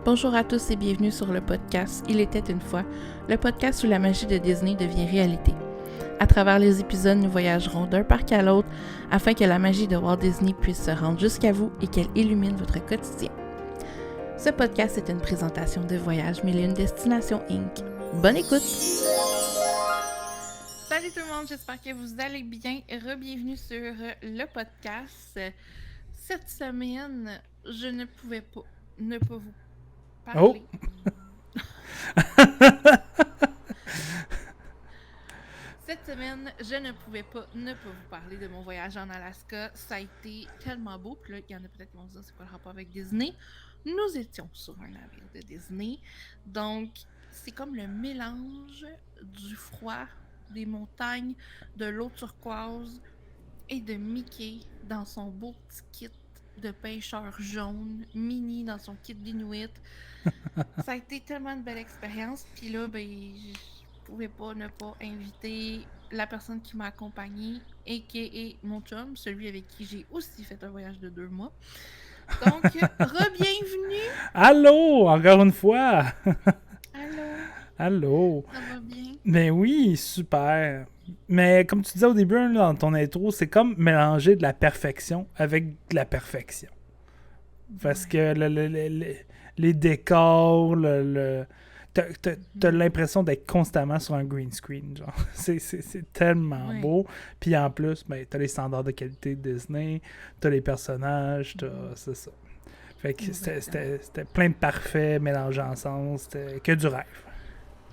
Bonjour à tous et bienvenue sur le podcast Il était une fois, le podcast où la magie de Disney devient réalité. À travers les épisodes, nous voyagerons d'un parc à l'autre afin que la magie de Walt Disney puisse se rendre jusqu'à vous et qu'elle illumine votre quotidien. Ce podcast est une présentation de Voyage Mille et une Destinations Inc. Bonne écoute! Salut tout le monde, j'espère que vous allez bien. Re-bienvenue sur le podcast. Cette semaine, je ne pouvais pas ne pas vous parler. Cette semaine, je ne pouvais pas ne pas vous parler de mon voyage en Alaska. Ça a été tellement beau. Puis là, il y en a peut-être qui vont se dire c'est quoi le rapport avec Disney. Nous étions sur un navire de Disney. Donc, c'est comme le mélange du froid, des montagnes, de l'eau turquoise et de Mickey dans son beau petit kit de pêcheur jaune, Minnie dans son kit d'Inuit. Ça a été tellement une belle expérience. Puis là, ben, je pouvais pas ne pas inviter la personne qui m'a accompagnée, a.k.a. mon chum, celui avec qui j'ai aussi fait un voyage de 2 mois. Donc, re-bienvenue! Allô, encore une fois! Allô! Allô! Ça va bien? Ben oui, super! Mais comme tu disais au début là, dans ton intro, c'est comme mélanger de la perfection avec de la perfection. Parce que les décors, t'as l'impression d'être constamment sur un green screen. Genre. C'est tellement beau. Puis en plus, ben, t'as les standards de qualité de Disney, t'as les personnages, c'est ça. Fait que c'était plein de parfaits mélangés ensemble. C'était que du rêve.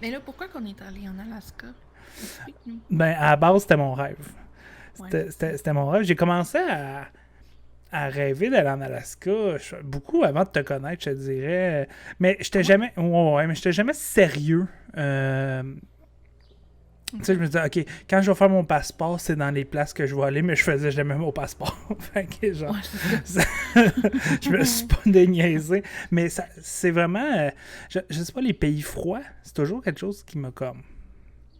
Mais là, pourquoi qu'on est allé en Alaska? Explique-nous. Ben, à la base, c'était mon rêve. Ouais. C'était mon rêve. J'ai commencé à rêver d'aller en Alaska beaucoup avant de te connaître, je te dirais. Mais j'étais jamais. Ouais, mais j'étais jamais sérieux. Tu sais, je me disais, OK, quand je vais faire mon passeport, c'est dans les places que je vais aller, mais je faisais jamais mon passeport. Fait que, genre, je me suis pas déniaisé. Mais c'est vraiment. Je sais pas, les pays froids, c'est toujours quelque chose qui m'a comme.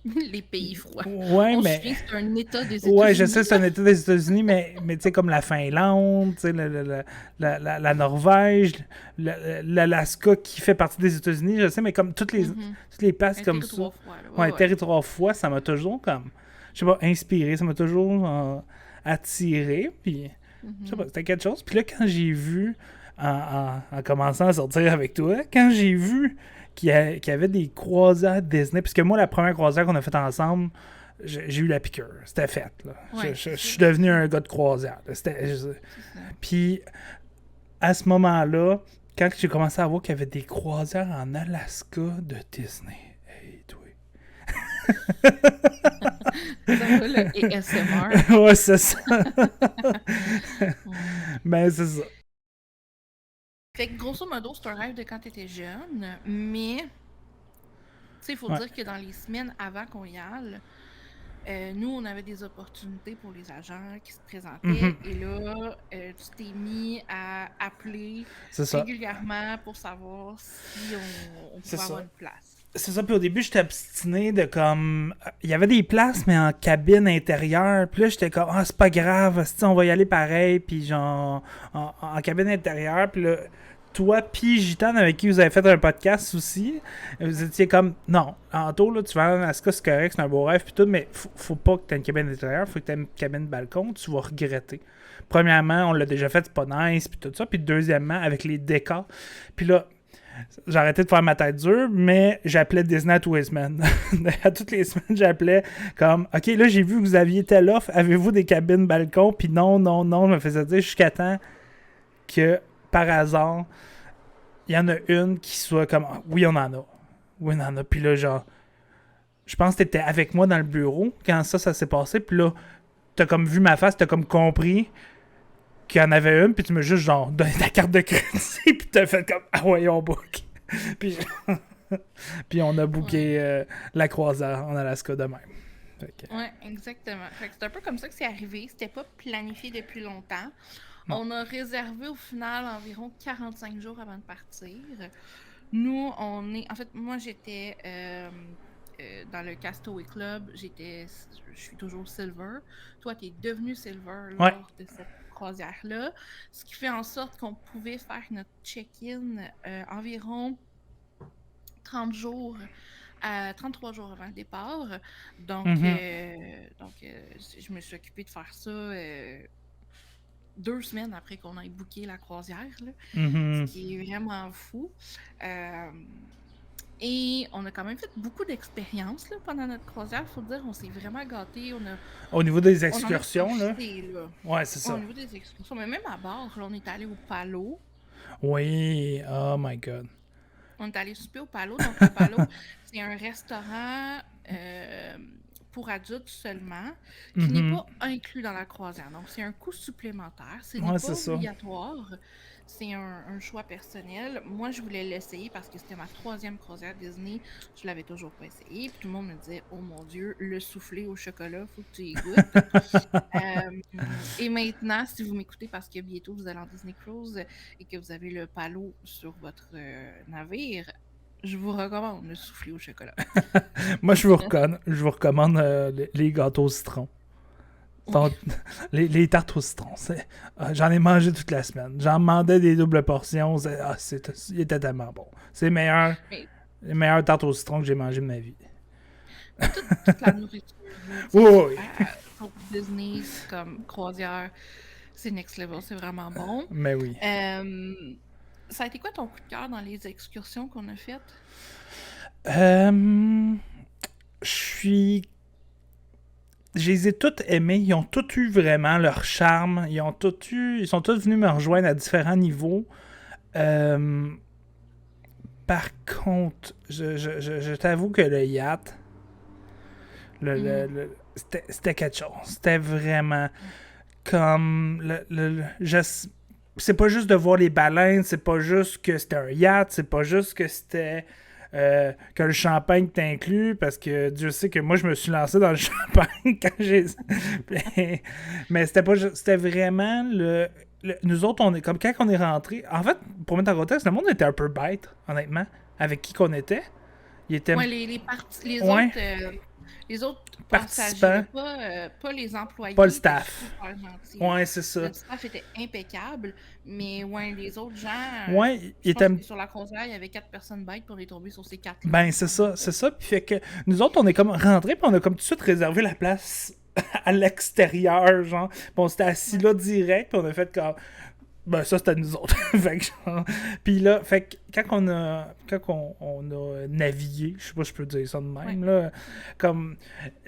Les pays froids. Ouais, on mais. c'est un État des États-Unis. Ouais, je sais, c'est un État des États-Unis, mais tu sais, comme la Finlande, tu sais, la Norvège, l'Alaska qui fait partie des États-Unis, je sais, mais comme toutes les places un comme ça. Froid, ouais, territoire froid, ça m'a toujours comme. Je sais pas, inspiré, ça m'a toujours attiré. Puis, je sais pas, c'était quelque chose. Puis là, quand j'ai vu, en commençant à sortir avec toi, quand j'ai vu qu'il y avait des croisières Disney, parce que moi, la première croisière qu'on a faite ensemble, j'ai eu la piqûre. C'était fait. Là. Ouais, je suis devenu un gars de croisière. Puis, à ce moment-là, quand j'ai commencé à voir qu'il y avait des croisières en Alaska de Disney, hey, toi. Ça, le ASMR. Ouais, c'est ça. Ben, c'est ça. Fait que grosso modo, c'est un rêve de quand t'étais jeune, mais tu sais, il faut dire que dans les semaines avant qu'on y aille, nous, on avait des opportunités pour les agents qui se présentaient, et là, tu t'es mis à appeler régulièrement pour savoir si on pouvait avoir une place. C'est ça, puis au début, j'étais obstiné de comme. Il y avait des places, mais en cabine intérieure. Puis là, j'étais comme, c'est pas grave, on va y aller pareil. Puis genre, en cabine intérieure. Puis là, toi, puis Gitane, avec qui vous avez fait un podcast aussi, vous étiez comme, non, Anto, là, tu vas aller en Alaska, c'est correct, c'est un beau rêve, puis tout, mais faut pas que tu aies une cabine intérieure, faut que tu aies une cabine balcon, tu vas regretter. Premièrement, on l'a déjà fait, c'est pas nice, puis tout ça. Puis deuxièmement, avec les décors. Puis là, j'ai arrêté de faire ma tête dure, mais j'appelais Disney à tous les semaines. À toutes les semaines, j'appelais comme, OK, là, j'ai vu que vous aviez telle offre, avez-vous des cabines balcon? Puis non, je me faisais dire jusqu'à temps que, par hasard, il y en a une qui soit comme, oui, on en a. Oui, on en a. Puis là, genre, je pense que t'étais avec moi dans le bureau quand ça s'est passé. Puis là, t'as comme vu ma face, t'as comme compris qu'il y en avait une, puis tu m'as juste genre donné ta carte de crédit, puis t'as fait comme, ouais, on book. puis, puis on a booké la croisière en Alaska de même. Ouais, exactement. Fait que c'est un peu comme ça que c'est arrivé. C'était pas planifié depuis longtemps. Non. On a réservé au final environ 45 jours avant de partir. Nous, en fait, moi, j'étais dans le Castaway Club. Je suis toujours Silver. Toi, t'es devenu Silver lors de cette croisière-là, ce qui fait en sorte qu'on pouvait faire notre check-in environ 30 jours, 33 jours avant le départ. Donc, Mhm. je me suis occupée de faire ça 2 semaines après qu'on ait booké la croisière, là, ce Mhm. qui est vraiment fou. Euh, et on a quand même fait beaucoup d'expériences là, pendant notre croisière. Faut dire, on s'est vraiment gâtés. Au niveau des On en a excursions, là. profité, là. Ouais, c'est Au ça. niveau des excursions, mais même à bord, là, on est allé au Palo. Oui, oh my god. On est allé souper au Palo. Donc, le Palo, c'est un restaurant pour adultes seulement, qui n'est Mhm. pas inclus dans la croisière. Donc, c'est un coût supplémentaire. Ce n'est Ouais, pas c'est ça. obligatoire. C'est un choix personnel. Moi, je voulais l'essayer parce que c'était ma 3e croisière Disney. Je l'avais toujours pas essayé. Puis tout le monde me disait, oh mon Dieu, le soufflé au chocolat, faut que tu y goûtes. Et maintenant, si vous m'écoutez parce que bientôt vous allez en Disney Cruise et que vous avez le palo sur votre navire, je vous recommande le soufflé au chocolat. Moi, je vous recommande les gâteaux au citron. Oui, Ton- les tartes au citron. J'en ai mangé toute la semaine. J'en demandais des doubles portions. Il était tellement bon. C'est mais, les meilleures tartes au citron que j'ai mangées de ma vie. mais toute la nourriture, là, Oui, tu sais, oui, oui. pour Disney, c'est comme croisière, c'est next level, c'est vraiment bon. Mais oui. Euh, Ça a été quoi ton coup de cœur dans les excursions qu'on a faites? Je suis. Je les ai toutes aimés. Ils ont tous eu vraiment leur charme. Ils sont tous venus me rejoindre à différents niveaux. Euh, Par contre, je t'avoue que le yacht, Mhm. c'était quelque chose. C'était vraiment comme c'est pas juste de voir les baleines, c'est pas juste que c'était un yacht, c'est pas juste que c'était que le champagne est inclus, parce que Dieu sait que moi je me suis lancé dans le champagne quand j'ai. Mais c'était pas c'était vraiment nous autres, on est comme quand on est rentré. En fait, pour mettre en contexte, le monde était un peu bête, honnêtement, avec qui qu'on était. Il était. Ouais, Ouais, les autres passagers, là, participants, pas les pas le employés, étaient staff. super gentils, là. Ouais, c'est ça. Le staff était impeccable, mais ouais, les autres gens, Ouais, il je était. pense que sur la croisière, il y avait 4 personnes bêtes, puis on est tombé sur ces 4-là. Ben, c'est ça, c'est ça. Puis fait que nous autres, on est comme rentrés, puis on a comme tout de suite réservé la place à l'extérieur, genre. Puis on s'était assis Ouais. là direct, puis on a fait comme. Ben, ça, c'était nous autres. Fait que genre. Puis là, fait que quand on a navigué, je sais pas si je peux dire ça de Ouais. même, là, comme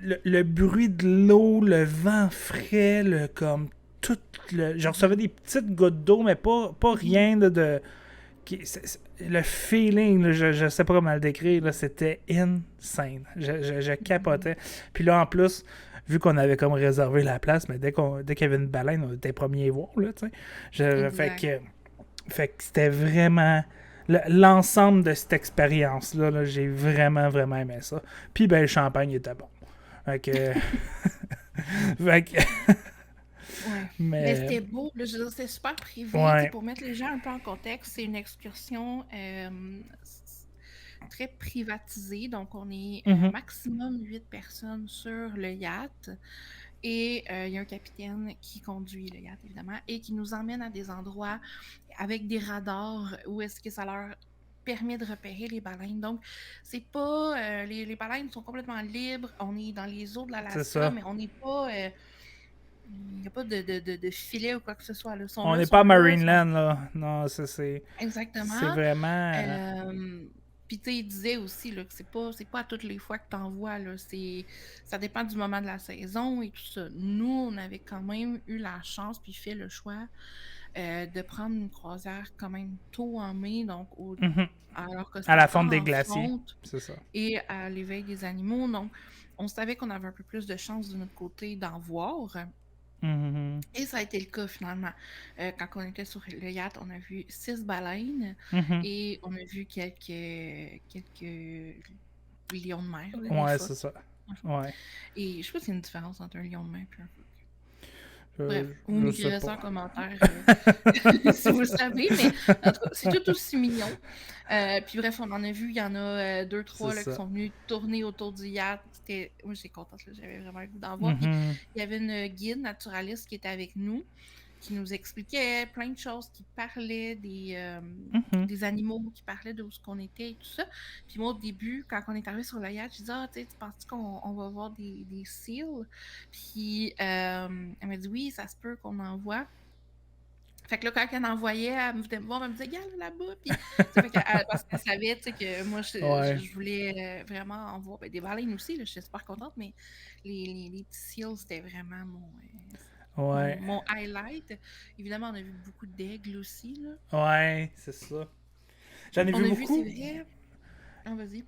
le bruit de l'eau, le vent frais, comme tout je recevais des petites gouttes d'eau, mais pas rien de le feeling, là, je sais pas comment le décrire, là, c'était insane. Je capotais. Puis là, en plus, vu qu'on avait comme réservé la place, mais dès qu'il y avait une baleine, on était premiers voir, là, tu sais. Exact. Fait que c'était vraiment l'ensemble de cette expérience-là, là, j'ai vraiment, vraiment aimé ça. Puis ben, le champagne était bon. Fait que... fait que... Ouais. Mais Mais... c'était beau, là, je veux dire, c'était super privé. Tu sais, Ouais. pour mettre les gens un peu en contexte, c'est une excursion très privatisée. Donc, on est Mhm. maximum 8 personnes sur le yacht. Et il y a un capitaine qui conduit le yacht, évidemment, et qui nous emmène à des endroits avec des radars où est-ce que ça leur permet de repérer les baleines. Donc, c'est pas... les baleines sont complètement libres. On est dans les eaux de C'est l'Alaska, ça. mais on n'est pas... il n'y a pas de filet ou quoi que ce soit. Là. On n'est pas à Sont là, sont... Marineland, là. Non, c'est Exactement. vraiment... Puis tu sais, il disait aussi là, que c'est pas à toutes les fois que tu envoies. Ça dépend du moment de la saison et tout ça. Nous, on avait quand même eu la chance puis fait le choix de prendre une croisière quand même tôt en mai, donc Mhm. alors que À c'était la fonte encore des en glaciers. fonte C'est ça. et à l'éveil des animaux. Donc, on savait qu'on avait un peu plus de chance de notre côté d'en voir. Mhm. Et ça a été le cas finalement. Quand on était sur le yacht, on a vu 6 baleines Mhm. et on a vu quelques lions de mer, là, des Ouais, phoques. c'est ça. Ouais. Et je sais pas s'il y a une différence entre un lion de mer et un phoque. Je, Bref, vous je sais m'écrirez ça en pas. commentaire si vous le savez, mais en tout cas, c'est tout aussi mignon. Puis bref, on en a vu, il y en a deux, C'est trois là, qui ça. sont venus tourner autour du yacht. Moi, j'étais contente, là, j'avais vraiment le goût d'en voir. Puis Mhm. il y avait une guide naturaliste qui était avec nous, qui nous expliquait plein de choses, qui parlaient Mhm. des animaux, qui parlaient d'où ce qu'on était et tout ça. Puis moi, au début, quand on est arrivé sur le yacht, je disais, ah, tu sais, tu penses qu'on va voir des seals? Puis elle m'a dit, oui, ça se peut qu'on en voit. Fait que là, quand elle envoyait, elle venait me voir, elle me disait, regarde là-bas. Puis, parce qu'elle savait, que moi, Ouais. je voulais vraiment en voir. Ben, des baleines aussi, là, je suis super contente, mais les petits seals, c'était vraiment Ouais. mon highlight. Évidemment, on a vu beaucoup d'aigles aussi, là. Ouais, c'est ça. J'en ai On vu a vu, c'est beaucoup. vrai. Ah, vas-y.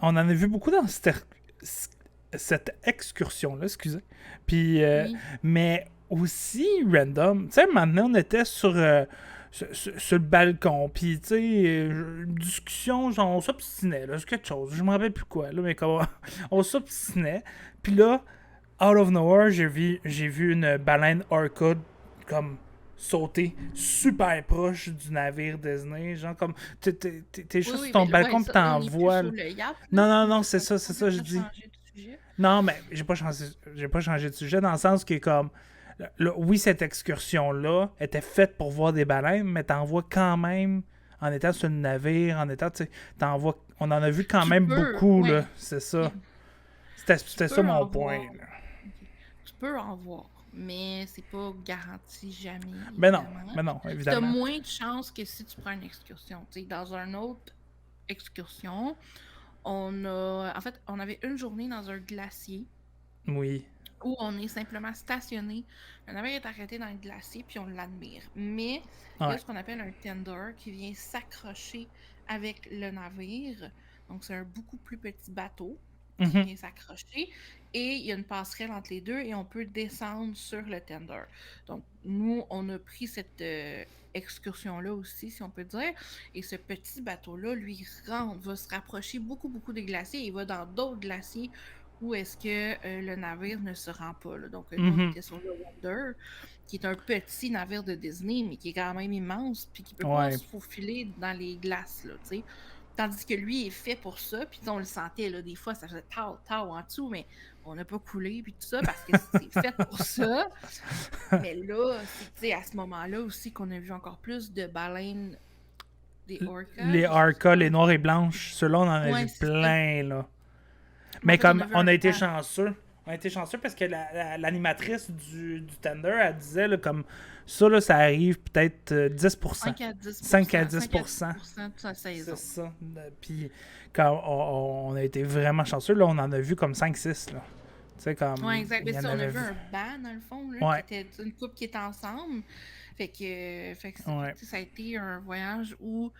On en a vu beaucoup dans cette excursion-là, excusez. Puis, Oui. mais aussi random. Tu sais, maintenant, on était sur le balcon, puis, tu sais, une discussion, genre, on s'obstinait, là, c'est quelque chose. Je me rappelle plus quoi, là, mais comment on s'obstinait. Puis là, out of nowhere, j'ai vu une baleine orca comme sauter super proche du navire Disney. Genre, comme, t'es Oui, juste sur oui, ton mais ouais, balcon, puis ça, là, t'en on n'est plus vois. sur le yacht, là. Non, non, On non, peut c'est comme ça, je complètement dis. changer de sujet. Non, mais j'ai pas changé de sujet dans le sens que, comme, oui, cette excursion-là était faite pour voir des baleines, mais t'en vois quand même en étant sur le navire, en étant, tu sais, on en a vu quand Tu même peux, beaucoup, ouais. là, c'est ça. Oui. Tu C'était ça peux mon en point, voir. là. Ok. Tu peux en voir, mais c'est pas garanti jamais, évidemment. Mais non, Tu as évidemment. moins de chances que si tu prends une excursion. Tu sais, dans une autre excursion, en fait, on avait une journée dans un glacier Oui. où on est simplement stationné. Le navire est arrêté dans le glacier, puis on l'admire. Mais il y a Ouais. ce qu'on appelle un tender qui vient s'accrocher avec le navire. Donc, c'est un beaucoup plus petit bateau qui Mhm. vient s'accrocher. Et il y a une passerelle entre les deux et on peut descendre sur le tender. Donc, nous, on a pris cette excursion-là aussi, si on peut dire. Et ce petit bateau-là, lui, va se rapprocher beaucoup, beaucoup des glaciers. Il va dans d'autres glaciers où est-ce que le navire ne se rend pas, là. Donc, nous, on Mhm. était sur le Wonder, qui est un petit navire de Disney, mais qui est quand même immense, puis qui peut pas Ouais. se faufiler dans les glaces, là, tu sais. Tandis que lui est fait pour ça, puis on le sentait, là, des fois, ça faisait tau, tau en dessous, mais on n'a pas coulé, puis tout ça, parce que c'est fait pour ça. Mais là, c'est, tu sais, à ce moment-là aussi qu'on a vu encore plus de baleines, des orcas, Les je sais Arca, pas. les noirs et blanches, ceux-là, on en a Ouais, vu c'est ça. plein, là. Mais en Mais fait, on comme a vu on un a été banc. chanceux. On a été chanceux parce que l'animatrice du Tender, elle disait là, comme ça, là, ça arrive peut-être 10%. 5 à 10 5 à 5 à 10 10%. de sa C'est saison. ça. Puis quand on a été vraiment chanceux, là, on en a vu comme 5-6. Là. Tu sais, comme. Ouais, exact. Il Mais y en ça, on a avait vu vu. un banc, dans le fond, là, Ouais. qui était une couple qui était ensemble. Fait que Ouais. ça a été un voyage où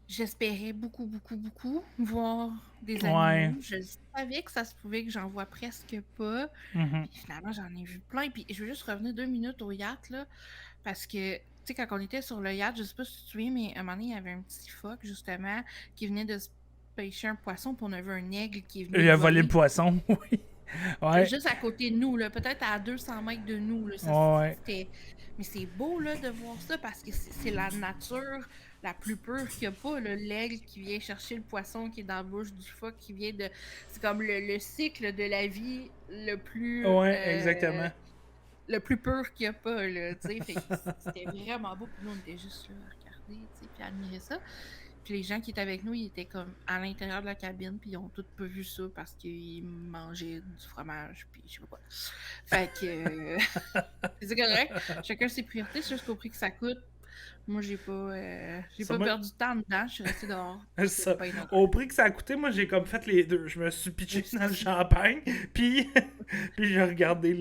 j'espérais beaucoup, beaucoup, beaucoup voir des Ouais. animaux. Je savais que ça se pouvait que j'en vois presque pas. Mhm. Puis finalement, j'en ai vu plein. Puis je veux juste revenir 2 minutes au yacht, là, parce que, tu sais, quand on était sur le yacht, je sais pas si tu te souviens, mais à un moment donné, il y avait un petit phoque, justement, qui venait de se pêcher un poisson, puis on a vu un aigle qui est venu Il le a volé le voler. poisson, oui. Ouais. Juste à côté de nous, là, peut-être à 200 mètres de nous. Là, Ouais. mais c'est beau là, de voir ça parce que c'est la nature la plus pure qu'il n'y a pas. L'aigle qui vient chercher le poisson qui est dans la bouche du phoque, qui vient de. C'est comme le cycle de la vie Ouais, exactement. le plus pur qu'il n'y a pas. Là, fait que c'était vraiment beau. Puis nous, on était juste là à regarder puis à admirer ça. Puis les gens qui étaient avec nous, ils étaient comme à l'intérieur de la cabine, puis ils ont tous pas vu ça parce qu'ils mangeaient du fromage, puis je sais pas quoi. Fait que c'est correct. Chacun ses priorités, c'est juste qu'au prix que ça coûte. Moi, j'ai Ça, pas moi, perdu de temps dedans, je suis restée dehors. ça, C'était bien au heureux. prix que ça a coûté, moi j'ai comme fait les deux. Je me suis pitché Oui, dans le c'est ça. champagne, puis, puis j'ai regardé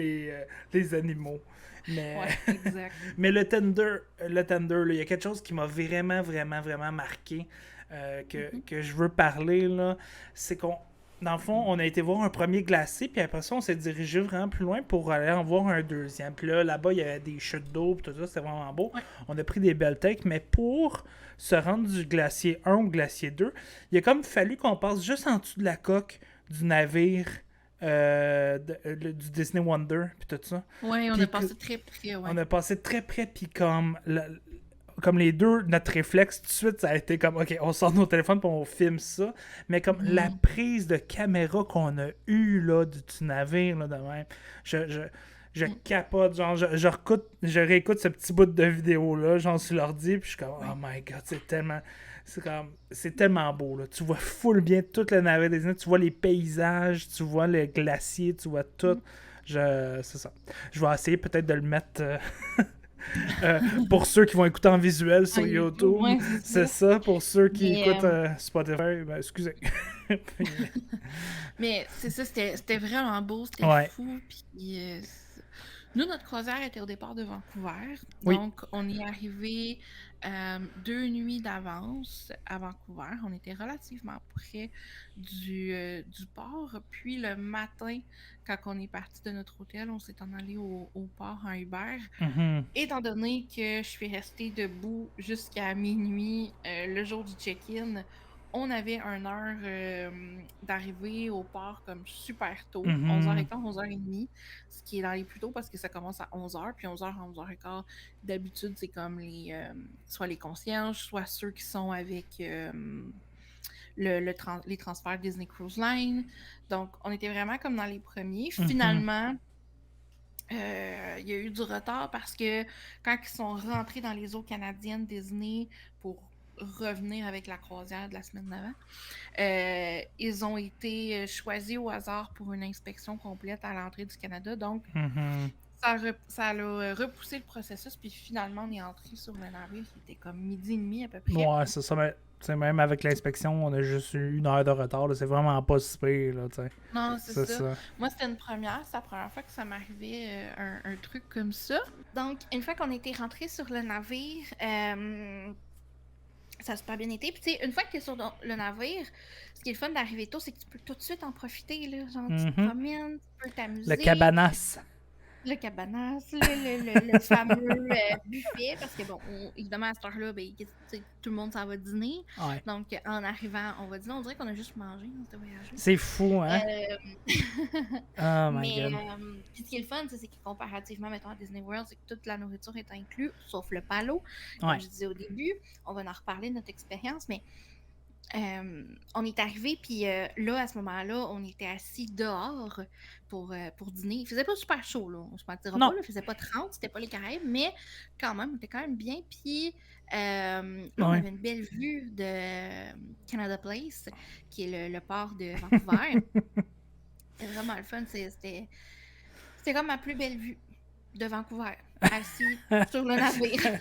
les animaux. Mais, Ouais, exact. mais le tender, là, il y a quelque chose qui m'a vraiment, vraiment, vraiment marqué Mhm. que je veux parler. Là, c'est qu'on, dans le fond, on a été voir un premier glacier, puis après ça, on s'est dirigé vraiment plus loin pour aller en voir un deuxième. Puis là-bas, il y avait des chutes d'eau, puis tout ça, c'était vraiment beau. Ouais. On a pris des belles takes, mais pour se rendre du glacier 1 au glacier 2, il a comme fallu qu'on passe juste en dessous de la coque du navire du Disney Wonder, puis tout ça. Ouais, on Puis a passé très près, ouais. on a passé très près, puis comme les deux, notre réflexe, tout de suite, ça a été comme, OK, on sort nos téléphones puis on filme ça. Mais comme la Mhm. prise de caméra qu'on a eue, là, du navire, là, de même, je, je, Je capote, genre, je réécoute ce petit bout de vidéo-là, genre, sur l'ordi, puis je suis comme, oh my god, c'est tellement beau, là. Tu vois full bien toute le navire des îles, tu vois les paysages, tu vois le glacier, tu vois tout. C'est ça. Je vais essayer peut-être de le mettre pour ceux qui vont écouter en visuel sur YouTube. Ouais, c'est ça, pour ceux qui Mais, écoutent Spotify, ben, excusez. Mais c'est ça, c'était vraiment beau, c'était Ouais. fou. Puis, nous, notre croisière était au départ de Vancouver. Oui. Donc, on est arrivé 2 nuits d'avance à Vancouver. On était relativement près du port. Puis, le matin, quand on est parti de notre hôtel, on s'est en allé au port en Uber. Mhm. Étant donné que je suis restée debout jusqu'à minuit le jour du check-in, on avait 1 heure d'arrivée au port comme super tôt, Mhm. 11h15, 11h30, ce qui est dans les plus tôt parce que ça commence à 11h, puis 11h à 11h15, d'habitude, c'est comme soit les concierges, soit ceux qui sont avec les transferts Disney Cruise Line. Donc, on était vraiment comme dans les premiers. Finalement, il y a eu du retard parce que quand ils sont rentrés dans les eaux canadiennes Disney pour revenir avec la croisière de la semaine d'avant, ils ont été choisis au hasard pour une inspection complète à l'entrée du Canada. Donc, Mhm. ça a repoussé le processus. Puis finalement, on est entré sur le navire qui était comme 12h30 à peu près. Ouais, c'est ça, mais même avec l'inspection, on a juste eu 1 heure de retard, là. C'est vraiment pas si pire, là, t'sais. Non, c'est ça. Moi, c'était une première. C'est la première fois que ça m'arrivait un truc comme ça. Donc, une fois qu'on était rentré sur le navire, ça a super bien été. Puis, tu sais, une fois que tu es sur le navire, ce qui est le fun d'arriver tôt, c'est que tu peux tout de suite en profiter. Là. Genre, tu te promènes, tu peux t'amuser. Le cabanas. Le cabanas, le fameux buffet, parce que, bon, évidemment, à cette heure-là, ben, tout le monde s'en va dîner. Ouais. Donc, en arrivant, on va dîner. On dirait qu'on a juste mangé dans ce voyage. C'est fou, hein? Oh my Mais, god. puis ce qui est le fun, c'est que comparativement, mettons, à Disney World, c'est que toute la nourriture est inclue, sauf le palo. Comme Ouais. je disais au début, on va en reparler de notre expérience, mais on est arrivé, puis là, à ce moment-là, on était assis dehors pour dîner. Il faisait pas super chaud, là. On se mentira Non. pas, là. Il faisait pas 30, c'était pas les Caraïbes, mais quand même, on était quand même bien. Puis là, on avait une belle vue de Canada Place, qui est le port de Vancouver. C'était vraiment le fun. C'était comme ma plus belle vue de Vancouver, assis sur le navire.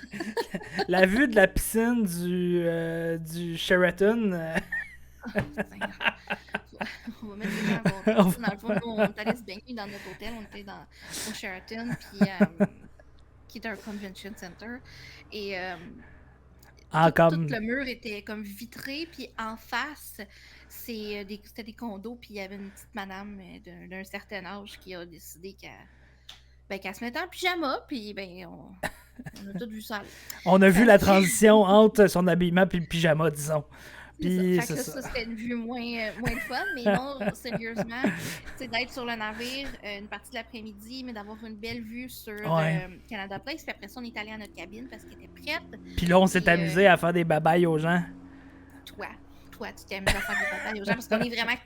La vue de la piscine du Sheraton. On va mettre les gens à bon. Dans le fond, nous, on est allé se baigner dans notre hôtel. On était au Sheraton, puis, qui était un convention center. Et tout le mur était comme vitré, puis en face, c'était des condos, puis il y avait une petite madame d'un certain âge qui a décidé qu'elle se mettait en pyjama, puis ben, on a tout vu ça. On a vu la transition entre son habillement et le pyjama, disons. Puis ça. C'était une vue moins de fun, mais non, sérieusement, d'être sur le navire une partie de l'après-midi, mais d'avoir une belle vue sur Canada Place. Puis après ça, on est allé à notre cabine parce qu'elle était prête. Puis là, on s'est amusé à faire des babayes aux gens. Toi, tu t'es amusé à faire des babayes aux gens parce qu'on est vraiment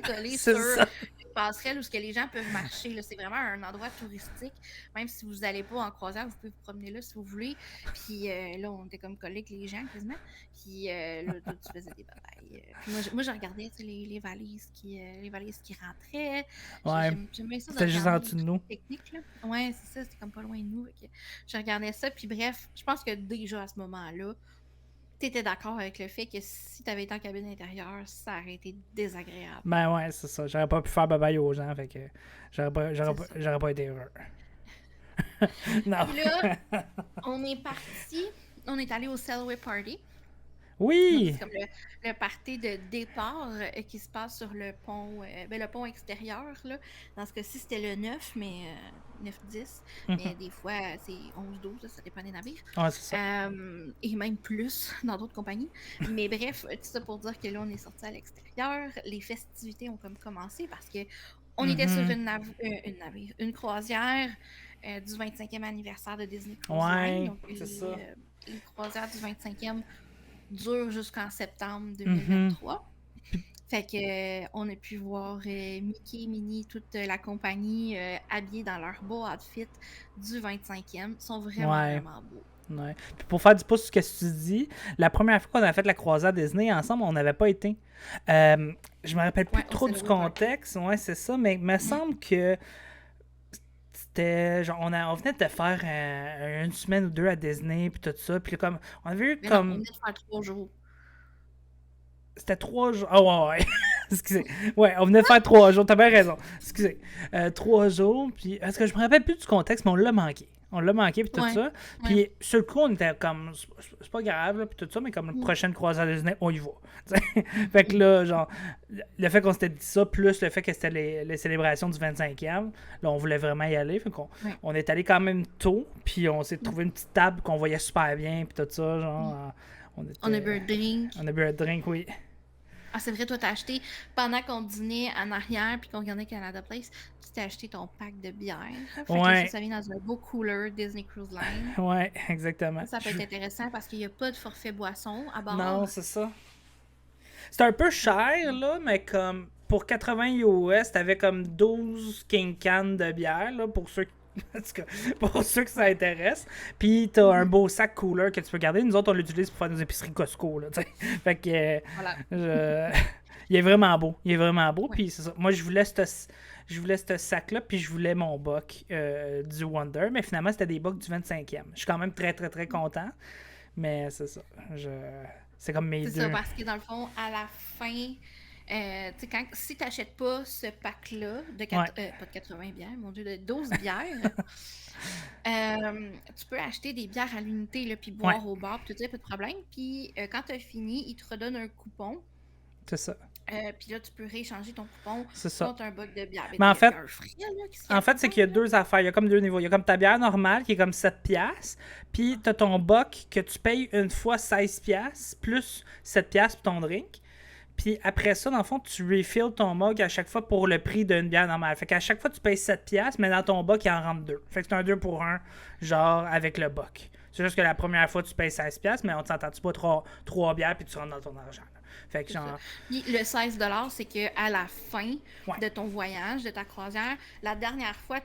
collés sur les passerelles où ce que les gens peuvent marcher. Là. C'est vraiment un endroit touristique. Même si vous n'allez pas en croisière, vous pouvez vous promener là si vous voulez. Puis là, on était comme collés avec les gens quasiment. Puis là, tu faisais des babayes. Puis moi, je regardais les valises qui rentraient. Ouais. J'aimais ça. C'était juste en dessous de nous. Technique, là. Ouais, c'est ça. C'était comme pas loin de nous. Je regardais ça. Puis bref, je pense que déjà à ce moment-là, t'étais d'accord avec le fait que si t'avais été en cabine intérieure, ça aurait été désagréable. Ben ouais, c'est ça. J'aurais pas pu faire babaye aux gens, fait que j'aurais pas été heureux. Non. Puis là, on est parti, on est allé au Selway Party. Oui! C'est comme le party de départ qui se passe sur le pont, le pont extérieur. Là. Dans ce cas-ci, c'était le 9, mais 9-10. Mais des fois, c'est 11-12, ça dépend des navires. Ouais, c'est ça. Et même plus dans d'autres compagnies. Mais bref, tout ça pour dire que là, on est sorti à l'extérieur. Les festivités ont comme commencé parce que on était sur une croisière du 25e anniversaire de Disney Cruise Line. Donc, c'est ça. Les croisières du 25e dure jusqu'en septembre 2023. Fait Fait que on a pu voir Mickey, Minnie, toute la compagnie habillés dans leur beau outfit du 25e. Ils sont vraiment, Ouais. vraiment beaux. Ouais. Puis pour faire du pouce sur ce que tu dis, la première fois qu'on a fait la croisade Disney ensemble, on n'avait pas été. Je me rappelle plus Ouais, au trop du Celebrity Park. contexte. Ouais, c'est ça, mais il me semble que c'était genre on venait de faire une semaine ou deux à Disney puis tout ça, puis comme on avait eu Mais non, on comme venait de faire 3 jours. c'était 3 jours. Ah ouais, ouais. Excusez. Ouais, on venait de faire 3 jours, t'as bien raison. Excusez. 3 jours, puis est-ce que je me rappelle plus du contexte, mais on l'a manqué. On l'a manqué, puis tout Ouais, ça. ouais. Puis sur le coup, on était comme, c'est pas grave, là, puis tout ça, mais comme la prochaine croisade Disney, on y va. Fait que là, genre, le fait qu'on s'était dit ça, plus le fait que c'était les célébrations du 25e, là, on voulait vraiment y aller. Fait qu'on on est allé quand même tôt, puis on s'est trouvé une petite table qu'on voyait super bien, puis tout ça, genre. On a bu un drink. On a bu un drink, oui. Ah, c'est vrai, toi, t'as acheté, pendant qu'on dînait en arrière puis qu'on regardait Canada Place, tu t'es acheté ton pack de bière. Fait que Ouais. ça vient dans un beau cooler Disney Cruise Line. Ouais, exactement. Ça peut être intéressant parce qu'il n'y a pas de forfait boisson à bord. Non, c'est ça. C'est un peu cher, là, mais comme pour 80 US, t'avais comme 12 King Can de bière, là, pour ceux en tout cas, pour ceux que ça intéresse. Puis t'as un beau sac cooler que tu peux garder. Nous autres, on l'utilise pour faire nos épiceries Costco, là, t'sais. Fait que Voilà. il est vraiment beau. Il est vraiment beau. Ouais. Puis c'est ça. Moi, je voulais ce sac-là, puis je voulais mon buck du Wonder. Mais finalement, c'était des bucks du 25e. Je suis quand même très, très, très content. Mais c'est ça. C'est comme mes C'est deux. ça, parce que dans le fond, à la fin, tu sais, si t'achètes pas ce pack-là, pas de 80 bières, mon Dieu, de 12 bières, tu peux acheter des bières à l'unité, là, puis boire au bar, puis tout ça, pas de problème. Puis quand t'as fini, ils te redonnent un coupon. C'est ça. Puis là, tu peux rééchanger ton coupon C'est ça. contre un buck de bière. Mais en fait, un frais, là, qui se en fait, c'est qu'il y a deux affaires. Il y a comme deux niveaux. Il y a comme ta bière normale qui est comme 7$. Puis t'as ton buck que tu payes une fois 16$ plus 7$ pour ton drink. Puis après ça, dans le fond, tu refills ton mug à chaque fois pour le prix d'une bière normale. Fait qu'à chaque fois, tu payes 7$, mais dans ton buck, il en rentre 2. Fait que c'est un 2 pour 1, genre avec le buck. C'est juste que la première fois, tu payes 16$, mais on t'entend-tu pas 3 bières puis tu rentres dans ton argent. Là. Fait que genre. Puis le 16$, c'est qu'à la fin de ton voyage, de ta croisière, la dernière fois,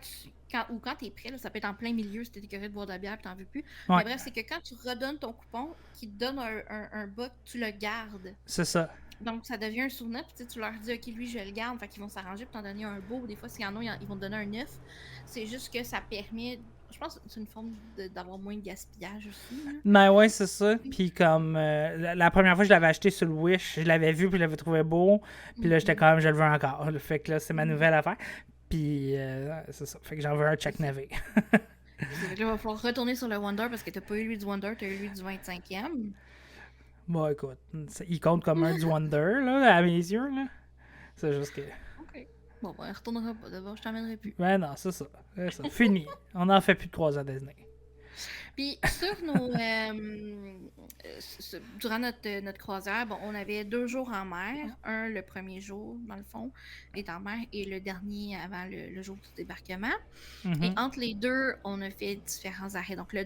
quand tu es prêt, là, ça peut être en plein milieu si tu es écœuré de boire de la bière et tu n'en veux plus. Mais bref, c'est que quand tu redonnes ton coupon qui te donne un buck, tu le gardes. C'est ça. Donc, ça devient un souvenir, puis tu leur dis, OK, lui, je le garde, fait qu'ils vont s'arranger pour t'en donner un beau. Des fois, s'il y en a, ils vont te donner un neuf. C'est juste que ça permet, je pense que c'est une forme d'avoir moins de gaspillage aussi. Là. Mais ouais, c'est ça. Puis comme la première fois, je l'avais acheté sur le Wish, je l'avais vu, puis je l'avais trouvé beau. Puis là, j'étais quand même, je le veux encore. Fait que là, c'est ma nouvelle affaire. Puis c'est ça. Fait que j'en veux un check navé. Là, il va falloir retourner sur le Wonder parce que t'as pas eu lui du Wonder, t'as eu lui du 25e. Bon, écoute, il compte comme un du Wonder, là, à mes yeux, là. C'est juste que... OK. Bon, on retournera pas. D'abord, je t'emmènerai plus. Ben non, c'est ça. C'est ça. Fini. On n'en fait plus de croisade Disney. Puis, sur nos... durant notre croisière, bon, on avait 2 jours en mer. Un, le premier jour, dans le fond, est en mer, et le dernier avant le jour du débarquement. Et entre les deux, on a fait différents arrêts. Donc, le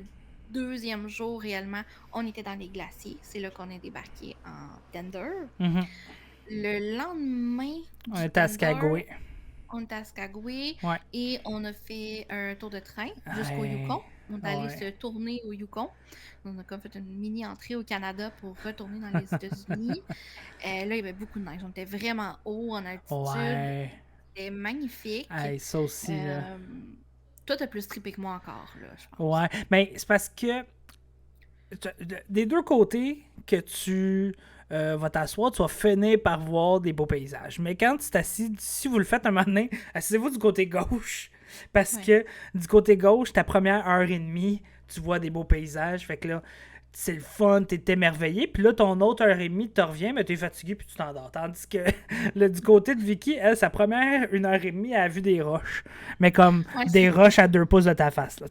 deuxième jour, réellement, on était dans les glaciers. C'est là qu'on est débarqué en Tender. Le lendemain, on était à Skagway. On était à Skagway. Ouais. Et on a fait un tour de train jusqu'au Yukon. On est allé se tourner au Yukon. On a comme fait une mini entrée au Canada pour retourner dans les États-Unis. Là, il y avait beaucoup de neige. On était vraiment haut en altitude. Ouais. C'était magnifique. Ça aussi, là. Toi, t'as plus trippé que moi encore, là, je pense. Ouais, mais c'est parce que des deux côtés que tu vas t'asseoir, tu vas finir par voir des beaux paysages. Mais quand tu t'assis, si vous le faites un moment donné, asseyez-vous du côté gauche. Parce que du côté gauche, ta première heure et demie, tu vois des beaux paysages. Fait que là, c'est le fun, t'es émerveillé. Puis là, ton autre heure et demie, tu reviens, mais t'es fatigué puis tu t'endors. Tandis que du côté de Vicky, elle, sa première 1 heure et demie, elle a vu des roches. Mais comme des roches à 2 pouces de ta face. Là,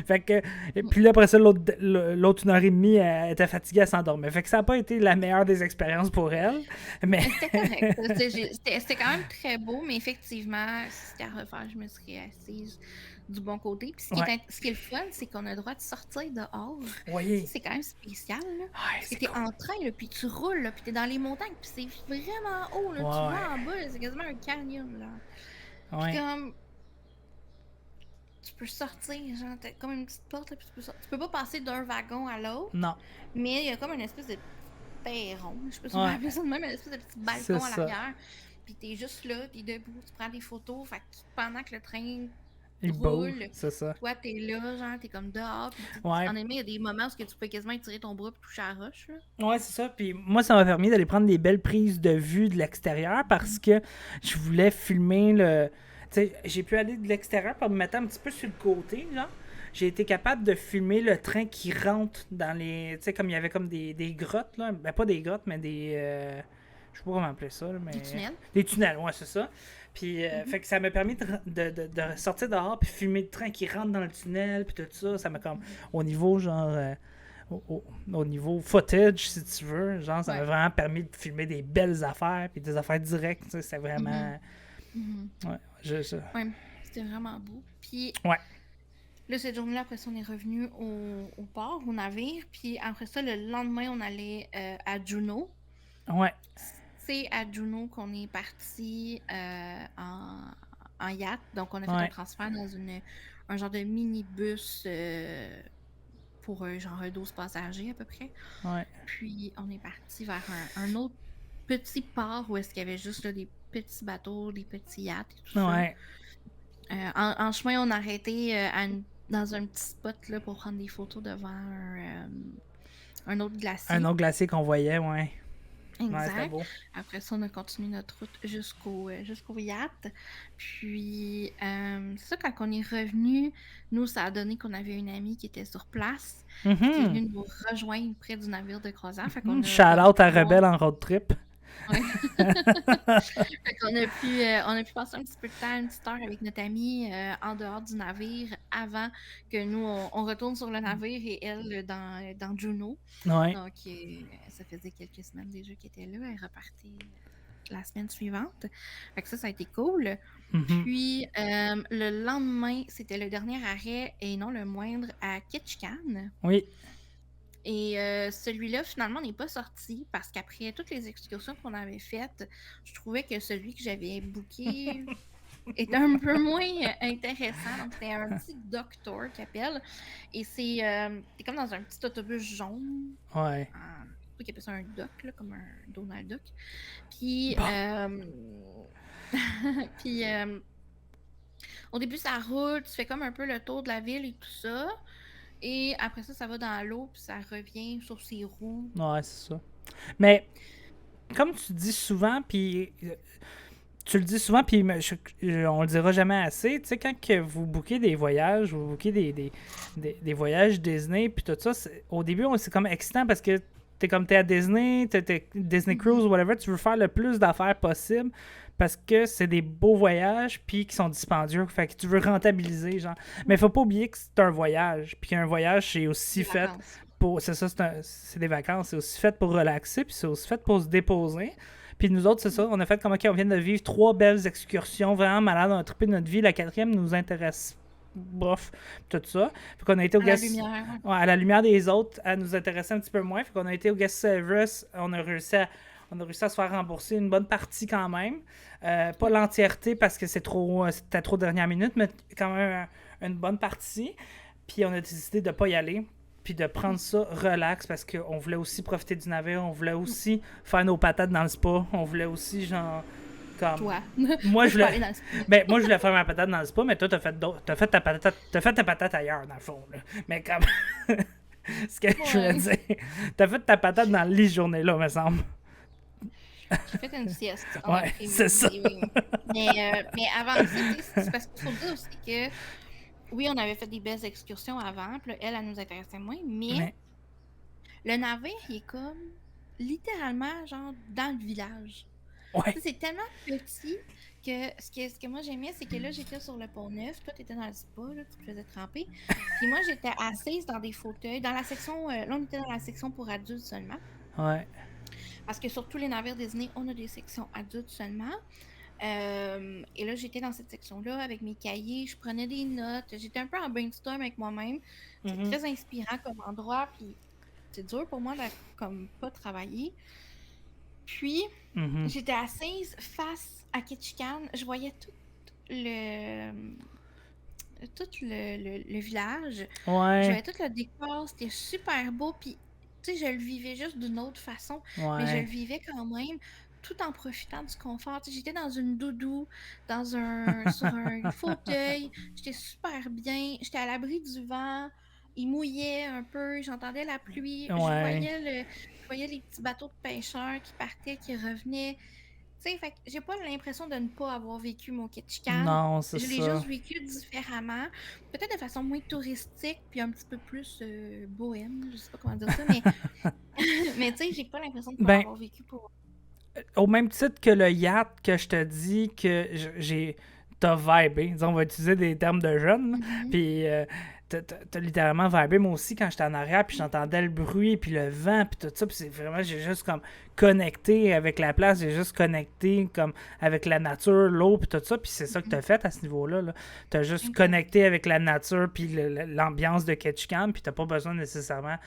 fait que, et puis là, après ça, l'autre 1 heure et demie, elle était fatiguée, elle s'endormait. Fait que ça n'a pas été la meilleure des expériences pour elle. Mais c'était correct. C'était quand même très beau, mais effectivement, si c'était à refaire, je me serais assise du bon côté. Puis Ouais. ce qui est le fun, c'est qu'on a le droit de sortir dehors. Ça, Oui. c'est quand même spécial, là. Ouais, Parce que c'est t'es cool. en train, là, puis tu roules, là, puis t'es dans les montagnes, puis c'est vraiment haut, là. Tu vois Ouais. en bas, là, c'est quasiment un canyon, là. Puis Ouais. comme, tu peux sortir, genre, t'as comme une petite porte, là, puis tu peux pas passer d'un wagon à l'autre, Non. mais il y a comme une espèce de perron, je sais pas si on va Ouais. appeler ça de même, une espèce de petit C'est balcon à ça. l'arrière. Puis t'es juste là, puis debout, tu prends des photos. Fait que pendant que le train Il bouge, roule, c'est ça. toi, t'es là, genre, t'es comme dehors. Puis Ouais. honnêtement, il y a des moments où tu peux quasiment étirer ton bras puis toucher à la roche, là. Ouais, c'est ça. Puis moi, ça m'a permis d'aller prendre des belles prises de vue de l'extérieur parce que je voulais filmer le. Tu sais, j'ai pu aller de l'extérieur pour me mettre un petit peu sur le côté, genre. J'ai été capable de filmer le train qui rentre dans les. Tu sais, comme il y avait comme des grottes, là. Ben, pas des grottes, mais des. Je sais pas comment appeler ça, là, mais. Des tunnels. Des tunnels, ouais, c'est ça. Puis, fait que ça m'a permis de sortir dehors, puis filmer le train qui rentre dans le tunnel, puis tout ça. Ça m'a comme. Au niveau, genre. Au niveau footage, si tu veux, genre, ça m'a Ouais. vraiment permis de filmer des belles affaires, puis des affaires directes, tu sais, c'est vraiment. Mhm. Ouais, Ouais, c'était vraiment beau. Puis Ouais. là, cette journée-là, après ça, on est revenu au port, au navire. Puis après ça, le lendemain, on allait à Juneau. Ouais. C'est à Juneau qu'on est parti en yacht. Donc, on a fait Ouais. un transfert dans un genre de minibus pour genre 12 passagers à peu près. Ouais. Puis, on est parti vers un autre petit port où est-ce qu'il y avait juste là, des petits bateaux, des petits yachts et tout ça. Ouais. En chemin, on a arrêté dans un petit spot là, pour prendre des photos devant un autre glacier. Un autre glacier qu'on voyait, ouais. Ouais, c'était Exact. beau. Après ça, on a continué notre route jusqu'au yacht. Puis, c'est ça, quand on est revenu, nous, ça a donné qu'on avait une amie qui était sur place, qui est venue nous rejoindre près du navire de croisière. Fait qu'on a Shout out à pu Rebelle en road trip. Ouais. Fait qu'on a pu passer un petit peu de temps, une petite heure avec notre amie en dehors du navire avant que nous, on retourne sur le navire et elle dans Juneau. Ouais. Donc, ça faisait quelques semaines déjà qu'elle était là. Elle repartait la semaine suivante. Fait que ça a été cool. Mhm. Puis, le lendemain, c'était le dernier arrêt, et non le moindre, à Ketchikan. Oui. Et celui-là, finalement, n'est pas sorti parce qu'après toutes les excursions qu'on avait faites, je trouvais que celui que j'avais booké était un peu moins intéressant. Donc, c'était un petit doctor qui appelle. Et t'es comme dans un petit autobus jaune. Ouais. Je qui appelle ça un dock, là, comme un Donald Duck. Puis, puis au début, ça roule, tu fais comme un peu le tour de la ville et tout ça. Et après ça, ça va dans l'eau, puis ça revient sur ses roues. Ouais, c'est ça. Mais, comme tu dis souvent, puis tu le dis souvent, puis on le dira jamais assez, tu sais, quand que vous bookez des voyages, vous bookez des voyages Disney, puis tout ça, au début, c'est comme excitant parce que t'es à Disney, t'es Disney Cruise ou whatever, tu veux faire le plus d'affaires possible parce que c'est des beaux voyages puis qui sont dispendieux, fait que tu veux rentabiliser, genre. Mais faut pas oublier que c'est un voyage, puis un voyage, c'est aussi fait pour... C'est ça, c'est des vacances, c'est aussi fait pour relaxer, puis c'est aussi fait pour se déposer. Puis nous autres, c'est ça, on a fait comme, OK, on vient de vivre 3 belles excursions, vraiment malades, on a trippé notre vie, la 4e nous intéresse bof, tout ça. Fait qu'on a été au à la lumière des autres, à nous intéresser un petit peu moins. Fait qu'on a été au Guest Service, on a réussi à se faire rembourser une bonne partie quand même. Pas l'entièreté parce que c'était trop dernière minute, mais quand même une bonne partie. Puis on a décidé de pas y aller, puis de prendre ça relax parce qu'on voulait aussi profiter du navire, on voulait aussi faire nos patates dans le spa, on voulait aussi genre... Comme... Toi. Moi, je voulais faire ma patate dans le spa, mais toi, t'as fait ta patate ailleurs, dans le fond. Là. Mais comme... ce que je voulais dire. T'as fait ta patate dans le lit, journée-là, me semble. J'ai fait une sieste. Ouais, c'est ça. Mais avant ça, c'est parce qu'il faut dire aussi que oui, on avait fait des belles excursions avant, puis là, elle nous intéressait moins, mais le navire, il est comme littéralement genre dans le village. Ouais. C'est tellement petit que ce que moi j'aimais, c'est que là, j'étais sur le Pont-Neuf, toi, t'étais dans le spa, là, tu te faisais tremper. Puis moi, j'étais assise dans des fauteuils, dans la section, là, on était dans la section pour adultes seulement. Ouais. Parce que sur tous les navires Disney, on a des sections adultes seulement. Et là, j'étais dans cette section-là avec mes cahiers, je prenais des notes, j'étais un peu en brainstorm avec moi-même. C'est Mhm. très inspirant comme endroit, puis c'est dur pour moi de comme pas travailler. Puis, Mhm. j'étais assise face à Ketchikan, je voyais le, le village, je Ouais, voyais tout le décor, c'était super beau, puis tu sais, je le vivais juste d'une autre façon, mais je le ouais. vivais quand même tout en profitant du confort. Tu sais, j'étais dans une doudou, sur un fauteuil, j'étais super bien, j'étais à l'abri du vent, il mouillait un peu, j'entendais la pluie, Ouais. je voyais les petits bateaux de pêcheurs qui partaient, qui revenaient. Tu sais, fait que j'ai pas l'impression de ne pas avoir vécu mon Ketchikan. Non, c'est Je l'ai ça. juste vécu différemment, peut-être de façon moins touristique, puis un petit peu plus bohème, je sais pas comment dire ça, mais, mais tu sais, j'ai pas l'impression de pas Ben, l'avoir vécu pour. au même titre que le yacht que je te dis que j'ai. T'as vibé. Disons, on va utiliser des termes de jeunes. Là. Mhm. Puis t'as littéralement vibé. Moi aussi, quand j'étais en arrière, puis j'entendais le bruit, puis le vent, puis tout ça. Puis c'est vraiment, j'ai juste comme connecté avec la place. J'ai juste connecté comme avec la nature, l'eau, puis tout ça. Puis c'est ça que t'as fait à ce niveau-là. Là. T'as juste Exact. connecté avec la nature, puis l'ambiance de Ketchikan. Puis t'as pas besoin nécessairement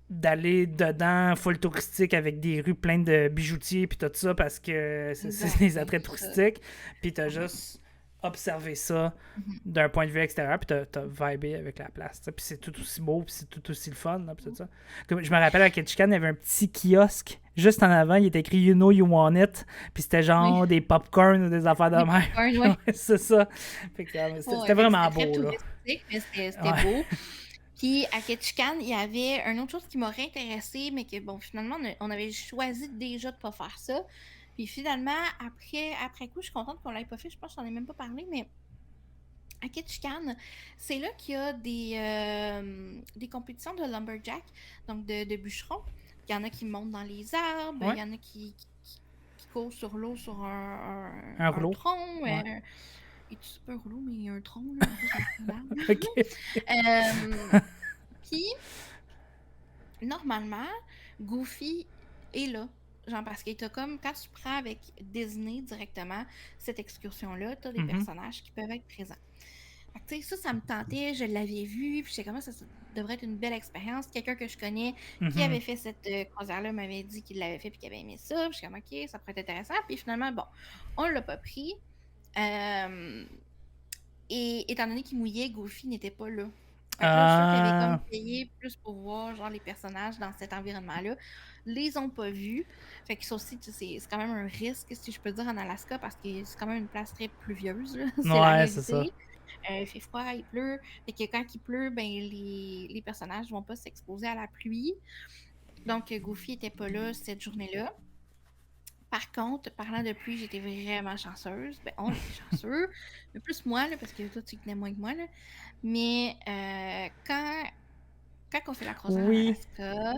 d'aller dedans full touristique avec des rues pleines de bijoutiers puis tout ça parce que c'est Exact, des ben, attraits c'est ça. touristiques puis t'as Mhm. juste observé ça Mhm. d'un point de vue extérieur puis t'as vibé avec la place puis c'est tout aussi beau puis c'est tout aussi le fun là, puis tout ça. Comme, je me rappelle à Ketchikan il y avait un petit kiosque juste en avant il était écrit You Know You Want It puis c'était Oui, genre des popcorn ou des affaires de des même. popcorns, ouais. Ouais, c'est ça fait que, c'était Ouais, fait que vraiment c'était très beau là. touristique, mais c'était Ouais. beau. Puis à Ketchikan, il y avait une autre chose qui m'aurait intéressée, mais que bon, finalement, on avait choisi déjà de pas faire ça. Puis finalement, après coup, je suis contente qu'on l'ait pas fait. Je pense que j'en ai même pas parlé, mais à Ketchikan, c'est là qu'il y a des compétitions de lumberjack, donc de bûcherons. Il y en a qui montent dans les arbres, il Ouais, y en a qui courent sur l'eau sur un un rouleau. tronc. Ouais. Et tu pas un rouleau, mais il y a un tronc, là, en plus, c'est un tronc d'arbre. OK. Euh, Puis, normalement, Goofy est là. Genre, parce que t'as comme, quand tu prends avec Disney directement cette excursion-là, t'as des Mhm. personnages qui peuvent être présents. Fait que, tu sais, ça me tentait, je l'avais vu, puis j'étais comme ça devrait être une belle expérience. Quelqu'un que je connais qui Mhm. avait fait cette croisière-là m'avait dit qu'il l'avait fait puis qu'il avait aimé ça. Puis je suis comme, OK, ça pourrait être intéressant. Puis finalement, bon, on l'a pas pris. Euh, et étant donné qu'il mouillait, Goofy n'était pas là. Fait que là, ceux qui avaient comme Ah, payé plus pour voir genre les personnages dans cet environnement-là, les ont pas vus. Fait que ça aussi, tu sais, c'est quand même un risque, si je peux dire, en Alaska, parce que c'est quand même une place très pluvieuse, là. C'est la ouais, c'est ça. réalité. Il fait froid, il pleut. Fait que quand il pleut, ben les personnages vont pas s'exposer à la pluie. Donc, Goofy était pas là cette journée-là. Par contre, parlant de pluie, j'étais vraiment chanceuse. Ben, on était chanceux. Mais plus moi, là, parce que toi, tu connais moins que moi. Là. Mais quand on fait la croisière en Oui. Alaska,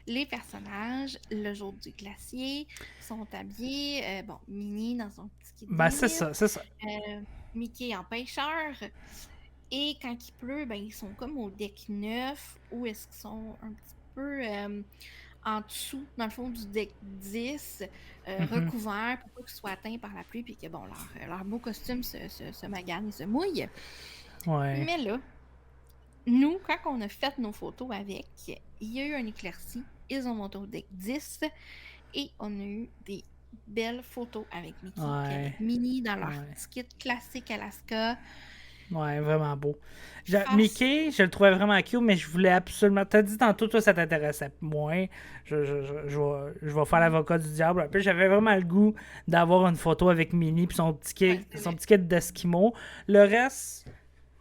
les personnages, le jour du glacier, sont habillés, bon, Minnie dans son petit kit Ben, c'est d'île, ça, c'est ça. Mickey en pêcheur. Et quand il pleut, ben, ils sont comme au deck 9, ou est-ce qu'ils sont un petit peu en dessous, dans le fond du deck 10, Mhm. recouverts pour pas qu'ils soient atteints par la pluie, puis que bon, leur beau costume se magane et se mouille. Ouais. Mais là, nous, quand on a fait nos photos avec, il y a eu un éclaircie, ils ont monté au deck 10, et on a eu des belles photos avec Mickey puis Ouais. avec Minnie dans leur Ouais. petit kit classique Alaska, Ouais, vraiment beau. face. Mickey, je le trouvais vraiment cute, mais je voulais absolument. T'as dit tantôt, toi, ça t'intéressait moins. Je vais faire Mhm. l'avocat du diable un peu. J'avais vraiment le goût d'avoir une photo avec Minnie puis Ouais, c'est son vrai. petit kit d'Eskimo. Le reste,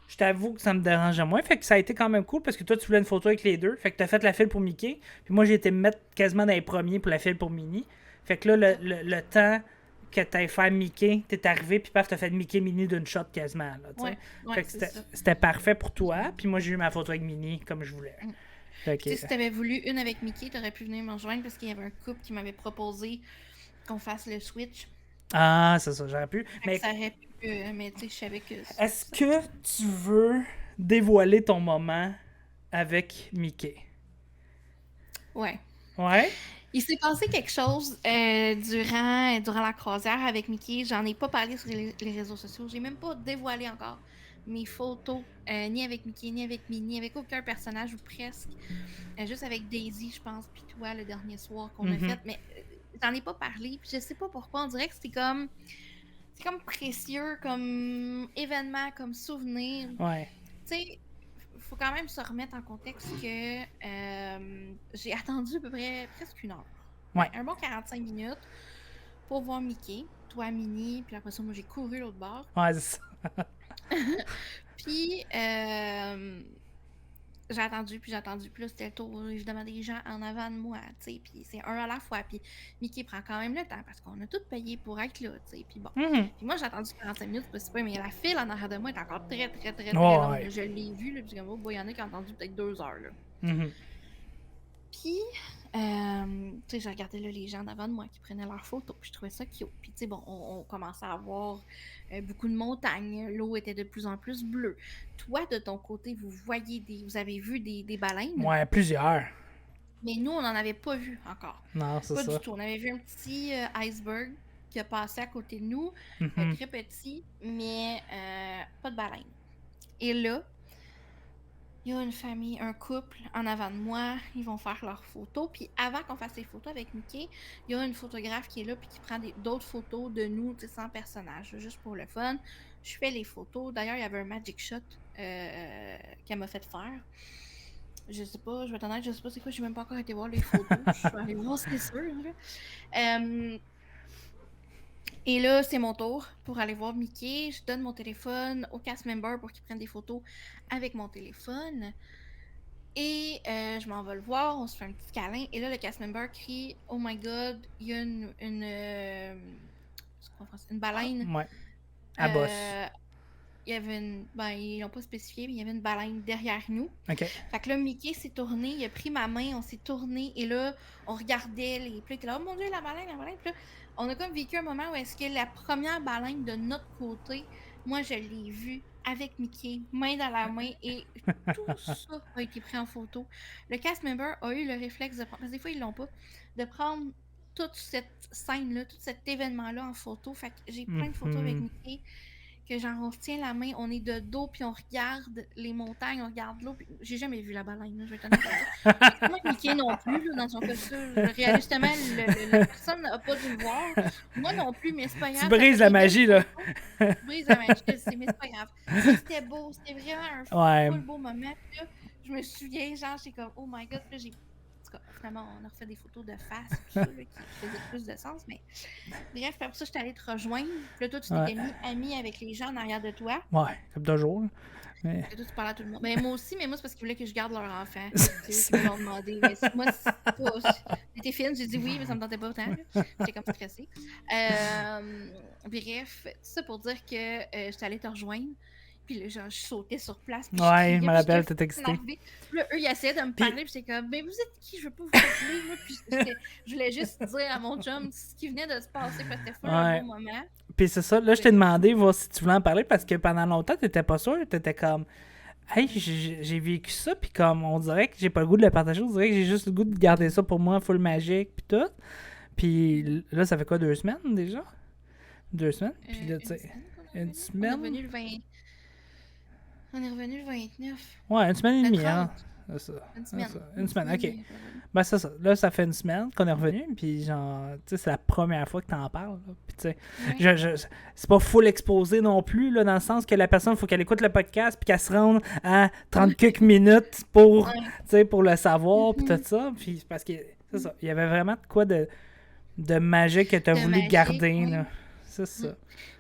je t'avoue que ça me dérangeait moins. Fait que ça a été quand même cool parce que toi, tu voulais une photo avec les deux. Fait que t'as fait la file pour Mickey. Puis moi, j'ai été me mettre quasiment dans les premiers pour la file pour Minnie. Fait que là, le temps que t'ailles faire Mickey, t'es arrivé, puis paf, t'as fait Mickey Minnie d'une shot quasiment. Là, Ouais, ouais, fait que c'est ça. c'était parfait pour toi. Puis moi, j'ai eu ma photo avec Minnie comme je voulais. Mm. Fait Puis tu que, sais, si t'avais voulu une avec Mickey, t'aurais pu venir me rejoindre parce qu'il y avait un couple qui m'avait proposé qu'on fasse le switch. ah, c'est ça, j'aurais pu. Fait que Mais ça aurait pu, mais tu sais, je savais que est-ce ça. que tu veux dévoiler ton moment avec Mickey? Ouais. Ouais? Il s'est passé quelque chose durant la croisière avec Mickey. J'en ai pas parlé sur les réseaux sociaux. J'ai même pas dévoilé encore mes photos, ni avec Mickey, ni avec Minnie, avec aucun personnage ou presque. Juste avec Daisy, je pense, puis toi, le dernier soir qu'on a fait. Mais j'en ai pas parlé. Puis je sais pas pourquoi. On dirait que c'est comme précieux, comme événement, comme souvenir. Ouais. Tu sais, faut quand même se remettre en contexte que j'ai attendu à peu près presque 1 heure. Ouais. Un bon 45 minutes pour voir Mickey, toi, Minnie, puis après ça, moi, j'ai couru l'autre bord. Ouais, c'est ça. Puis, j'ai attendu, puis là, c'était le tour, évidemment, des gens en avant de moi, tu sais, puis c'est un à la fois, puis Mickey prend quand même le temps, parce qu'on a tout payé pour être là, tu sais, puis bon. Puis moi, j'ai attendu 45 minutes, c'est pas, mais la file en arrière de moi est encore très, très, très, très longue. Ouais. Je l'ai vu, là, puis comme, il y en a qui ont attendu peut-être 2 heures, là. Puis, tu sais, j'ai regardé là, les gens en avant de moi qui prenaient leurs photos, puis je trouvais ça cute. Puis, tu sais, bon, on commençait à voir beaucoup de montagnes, l'eau était de plus en plus bleue. Toi, de ton côté, vous avez vu des baleines? Ouais, plusieurs. Mais nous, on n'en avait pas vu encore. Non, c'est pas ça. du tout. On avait vu un petit iceberg qui a passé à côté de nous, très petit, mais pas de baleine. Et là, il y a une famille, un couple en avant de moi, ils vont faire leurs photos. Puis avant qu'on fasse les photos avec Mickey, il y a une photographe qui est là puis qui prend d'autres photos de nous, sans personnage, juste pour le fun. Je fais les photos. D'ailleurs, il y avait un magic shot qu'elle m'a fait faire. Je sais pas, je vais t'en dire, je sais pas c'est quoi, j'ai même pas encore été voir les photos. Je suis allée voir, c'est sûr. Et là, c'est mon tour pour aller voir Mickey. Je donne mon téléphone au cast member pour qu'il prenne des photos avec mon téléphone. Et je m'en vais le voir, on se fait un petit câlin. Et là, le cast member crie « Oh my God, il y a une baleine. » Ouais. À bosse. Il y avait ils l'ont pas spécifié, mais il y avait une baleine derrière nous. OK. Fait que là, Mickey s'est tourné, il a pris ma main, on s'est tourné, et là, on regardait les... Puis là, il était là, oh mon Dieu, la baleine. Puis là, on a comme vécu un moment où est-ce que la première baleine de notre côté, moi, je l'ai vue avec Mickey, main dans la main, et tout ça a été pris en photo. Le cast member a eu le réflexe de prendre, parce que des fois, ils l'ont pas, de prendre toute cette scène-là, tout cet événement-là en photo. Fait que j'ai plein de photos avec Mickey, que genre on se tient la main, on est de dos, puis on regarde les montagnes, on regarde l'eau. J'ai jamais vu la baleine, là, je vais t'en dire. Moi, Mickey non plus, là, dans son costume. Réalistement, la personne n'a pas dû le voir. Moi non plus, mais c'est pas grave. Tu brises la magie, là. Tu brises la magie, mais c'est pas grave. C'était beau, c'était vraiment un full beau moment. Puis là, je me souviens, genre, j'étais comme, oh my God, puis là, j'ai... Finalement, on a refait des photos de face, tout ça, là, qui faisaient plus de sens, mais bref, après ça, j'étais allée te rejoindre. Puis là, toi, tu t'étais mis ami avec les gens en arrière de toi. Ouais, comme toujours. Mais... Et toi, tu parlais à tout le monde. Mais moi aussi, mais moi, c'est parce qu'ils voulaient que je garde leur enfant. C'est eux qui m'ont demandé. Mais moi, c'est pas... J'étais fine, j'ai dit oui, mais ça me tentait pas autant. J'étais comme stressée. Bref, tout ça pour dire que j'étais allée te rejoindre. Puis là, genre, je sautais sur place. Ouais, je me rappelle, t'étais excitée. Puis là, eux, ils essayaient de me parler. Puis j'étais comme, mais vous êtes qui? Je veux pas vous parler. Moi. Puis je voulais juste dire à mon chum ce qui venait de se passer parce que c'était un bon moment. Puis c'est ça. Là, je t'ai demandé voir si tu voulais en parler parce que pendant longtemps, t'étais pas sûr. T'étais comme, hey, j'ai vécu ça. Puis comme, on dirait que j'ai pas le goût de le partager. On dirait que j'ai juste le goût de garder ça pour moi, full magique. Puis tout. Puis là, ça fait quoi, 2 semaines déjà? 2 semaines? Puis là, tu sais, une semaine? On est revenu le 29. Ouais, une semaine et demie, hein? C'est ça. Une semaine, ok. Ben, c'est ça. Là, ça fait une semaine qu'on est revenu, puis genre, tu sais, c'est la première fois que t'en parles. Là. Puis, tu sais, c'est pas full exposé non plus, là, dans le sens que la personne, il faut qu'elle écoute le podcast, puis qu'elle se rende à 30 quelques minutes pour, tu sais, pour le savoir, puis tout ça. Puis, parce que, c'est ça, il y avait vraiment de quoi de magique que t'as voulu garder, là. C'est ça.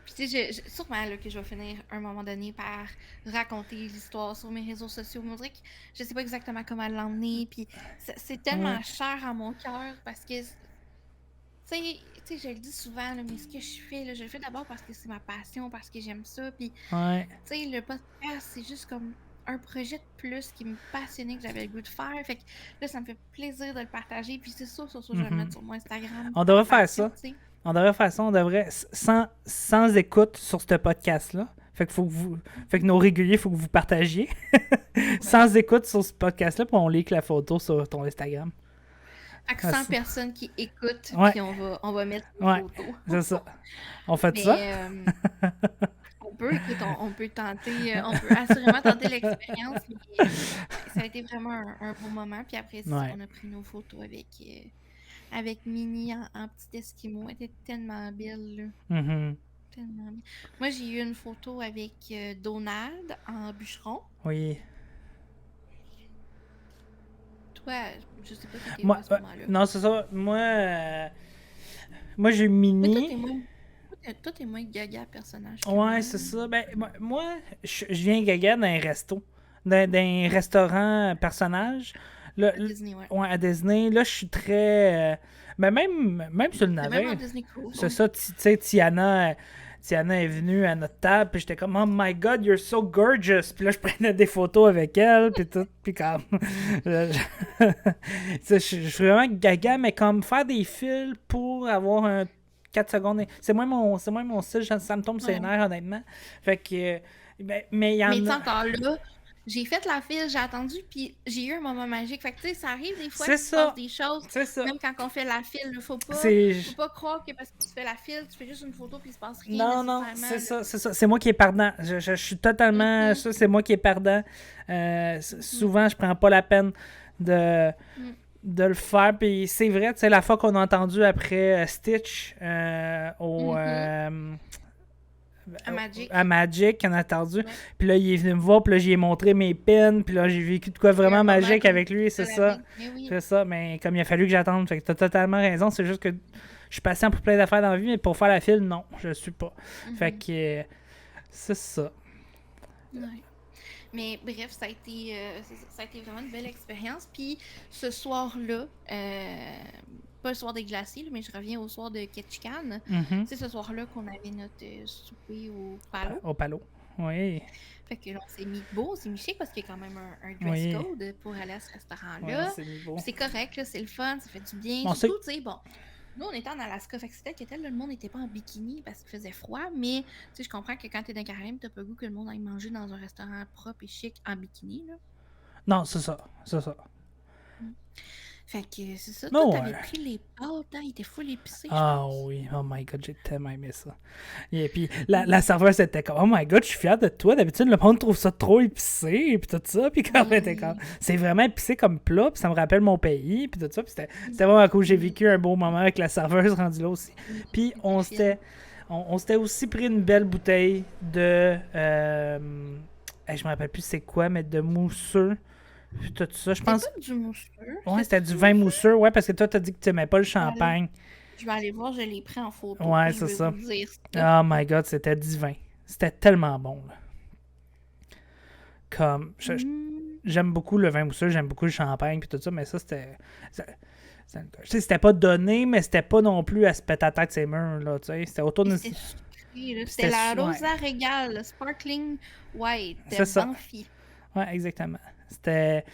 Puis tu sais, sûrement là, que je vais finir à un moment donné par raconter l'histoire sur mes réseaux sociaux. On dirait que je sais pas exactement comment l'emmener. Puis c'est tellement cher à mon cœur parce que, tu sais, je le dis souvent, là, mais ce que je fais, là, je le fais d'abord parce que c'est ma passion, parce que j'aime ça. Puis, tu sais, le podcast, c'est juste comme un projet de plus qui me passionnait, que j'avais le goût de faire. Fait que là, ça me fait plaisir de le partager. Puis c'est sûr, je vais le mettre sur mon Instagram. On devrait faire ça. On devrait sans écoute sur ce podcast-là. Fait que nos réguliers, il faut que vous partagiez. Sans écoute sur ce podcast-là, puis on lit la photo sur ton Instagram. Fait que Ah, 100 personnes qui écoutent, Ouais, puis on va mettre une ouais, photo. c'est ça. On fait ça? Mais on peut, écoute, on peut tenter, on peut assurément tenter l'expérience, mais ça a été vraiment un beau moment. Puis après, c'est ça, Ouais. on a pris nos photos avec Minnie en petit esquimau. Elle était tellement belle, là. Mhm. Tellement belle. Moi, j'ai eu une photo avec Donald en bûcheron. Oui. Toi, je sais pas, t'étais où Moi, à ce moment-là. non, c'est ça. Moi j'ai eu Mais toi, Minnie. t'es moins gaga personnage que Ouais, moi. c'est ça. Ben, moi, je viens gaga d'un resto. D'un restaurant personnage. À Disney, ouais. Ouais, à Disney. Là, je suis très. Ben, même sur le Mais même en navire. Disney Cruise, C'est ouais. ça, tu sais, Tiana est venue à notre table, puis j'étais comme, oh my god, you're so gorgeous. Puis là, je prenais des photos avec elle, puis tout, puis comme. Je suis vraiment gaga, mais comme faire des fils pour avoir un 4 secondes. C'est moins mon style, ça me tombe sur les Ouais. nerfs, honnêtement. Fait que. Mais il y Mais en tu sais, a. encore là, j'ai fait la file, j'ai attendu, puis j'ai eu un moment magique. Fait que tu sais, ça arrive des fois C'est qu'il se passe ça. des choses, C'est ça. même quand on fait la file. Faut C'est. pas croire que parce que tu fais la file, tu fais juste une photo, puis il se passe rien Non, nécessairement. c'est là. ça, c'est ça. C'est moi qui est perdant. Je suis totalement. Mhm. Ça, c'est moi qui est perdant. Souvent, je prends pas la peine de, Mhm. de le faire. Puis c'est vrai, tu sais, la fois qu'on a entendu après Stitch Mhm. À Magic. à Magic, on a entendu. Ouais. Puis là, il est venu me voir, puis là, j'ai montré mes pins. Puis là, j'ai vécu de quoi Il y a un vraiment moment magique comme avec lui, c'est de la ça. vie. Mais oui. C'est ça, mais comme il a fallu que j'attende, fait que t'as totalement raison. C'est juste que je suis patient pour plein d'affaires dans la vie, mais pour faire la file, non, je suis pas. Fait Mhm. que c'est ça. Ouais. Mais bref, ça a été vraiment une belle expérience. Puis ce soir-là, pas le soir des glaciers, là, mais je reviens au soir de Ketchikan. Mhm. C'est ce soir-là qu'on avait notre souper au palo. Au palo. Oui. Fait que là, on s'est mis beau, on s'est mis chic parce qu'il y a quand même un dress Oui. code pour aller à ce Ouais, restaurant-là. c'est beau. Puis c'est correct, là, c'est le fun, ça fait du bien. Bon, Surtout, tu sais, bon, nous, on était en Alaska, fait que c'était que tel, le monde n'était pas en bikini parce qu'il faisait froid, mais tu sais, je comprends que quand t'es dans les Caraïbes, t'as pas le goût que le monde aille manger dans un restaurant propre et chic en bikini, là. Non, c'est ça. C'est ça. Fait que c'est ça. Non, Toi, t'avais ouais. pris les pâtes, hein, il était full épicé, je Ah pense. oui, oh my god, j'ai tellement aimé ça. Et puis la serveuse était comme, oh my god, je suis fière de toi. D'habitude, le monde trouve ça trop épicé, et puis tout ça. Puis comme elle était comme, c'est vraiment épicé comme plat, puis ça me rappelle mon pays, puis tout ça. Puis c'était vraiment cool. J'ai vécu un beau moment avec la serveuse rendue là aussi. Puis on s'était aussi pris une belle bouteille de. Je me rappelle plus c'est quoi, mais de mousseux. Puis tout ça, je pense. C'était pas du mousseux. Ouais, c'était du vin mousseux, ouais, parce que toi, t'as dit que tu aimais pas le champagne. Je vais aller voir, je l'ai pris en photo. Ouais, puis je c'est vais ça. vous dire ça. Oh my god, c'était divin. C'était tellement bon, là. Comme, j'aime beaucoup le vin mousseux, j'aime beaucoup le champagne, puis tout ça, mais ça, c'était. Je sais, c'était pas donné, mais c'était pas non plus à se péter la tête ses murs, là, tu sais. C'était autour d'une. C'était sucré, là. C'était C'était la su- ouais. Rosa Regal, le Sparkling White, C'est ça. Banfi. Ouais, exactement. C'était.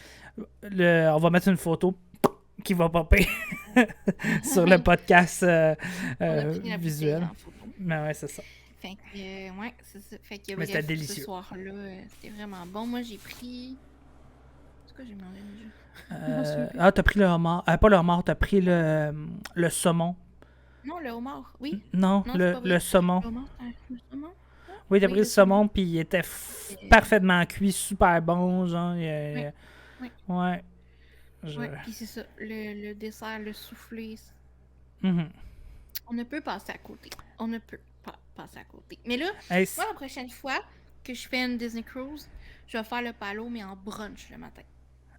On va mettre une photo qui va popper sur le podcast On a pris la visuel. bouteille en photo. Mais ouais, c'est ça. Fait que, ouais, c'est ça. Fait que, Mais bref, c'était délicieux. ce soir-là, c'était vraiment bon. Moi, j'ai pris. C'est quoi j'ai mangé déjà? T'as pris le homard. Pas le homard, t'as pris le saumon. Non, le homard, oui. Non, Non, c'est pas vrai. le saumon. Le homard, le saumon? Oui, t'as Oui, pris le le saumon, puis il était parfaitement cuit, super bon, genre. Oui. Ouais. Ouais, puis c'est ça. Le dessert, le soufflé, Mhm. on ne peut passer à côté. On ne peut pas passer à côté. Mais là, Hey, moi, la prochaine fois que je fais une Disney Cruise, je vais faire le palo, mais en brunch le matin.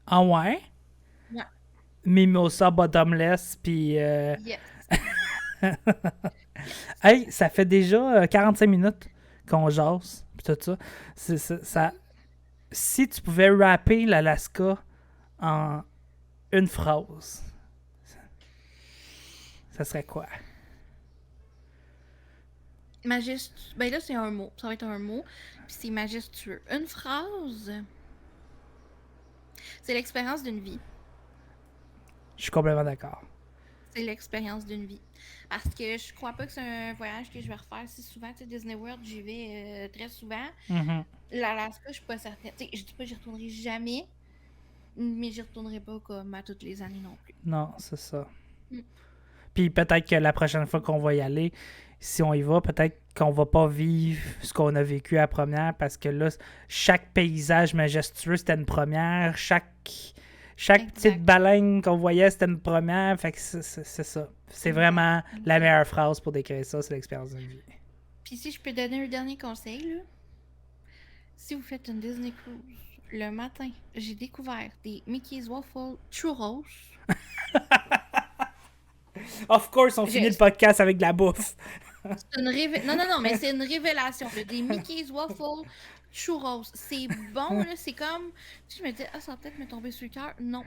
ah ouais? Ouais. Mimosa bottomless, puis... Yes. Hey, ça fait déjà 45 minutes qu'on jase, puis tout ça. Ça. Si tu pouvais rapper l'Alaska en une phrase, ça serait quoi? Majestueux. Ben là, c'est un mot. Ça va être un mot. Puis c'est majestueux. Une phrase. C'est l'expérience d'une vie. Je suis complètement d'accord. C'est l'expérience d'une vie. Parce que je crois pas que c'est un voyage que je vais refaire si souvent. Tu sais, Disney World, j'y vais très souvent. Mhm. L'Alaska, je suis pas certaine. Tu sais, je dis pas que j'y retournerai jamais. Mais j'y retournerai pas comme à toutes les années non plus. Non, c'est ça. Mm. Puis peut-être que la prochaine fois qu'on va y aller, si on y va, peut-être qu'on va pas vivre ce qu'on a vécu à la première, parce que là, chaque paysage majestueux, c'était une première. Chaque Exact. petite baleine qu'on voyait, c'était une première. Fait que c'est ça. C'est vraiment la meilleure phrase pour décrire ça, c'est l'expérience d'une vie. Puis si je peux donner un dernier conseil, là, si vous faites une Disney Cruise, le matin, j'ai découvert des Mickey's Waffle Churros. Of course, on finit le podcast avec de la bouffe. C'est une non, mais c'est une révélation. Là, des Mickey's Waffle Churros. C'est bon, là, c'est comme... Tu sais, je me dis, ça va peut-être me tomber sur le cœur. Non.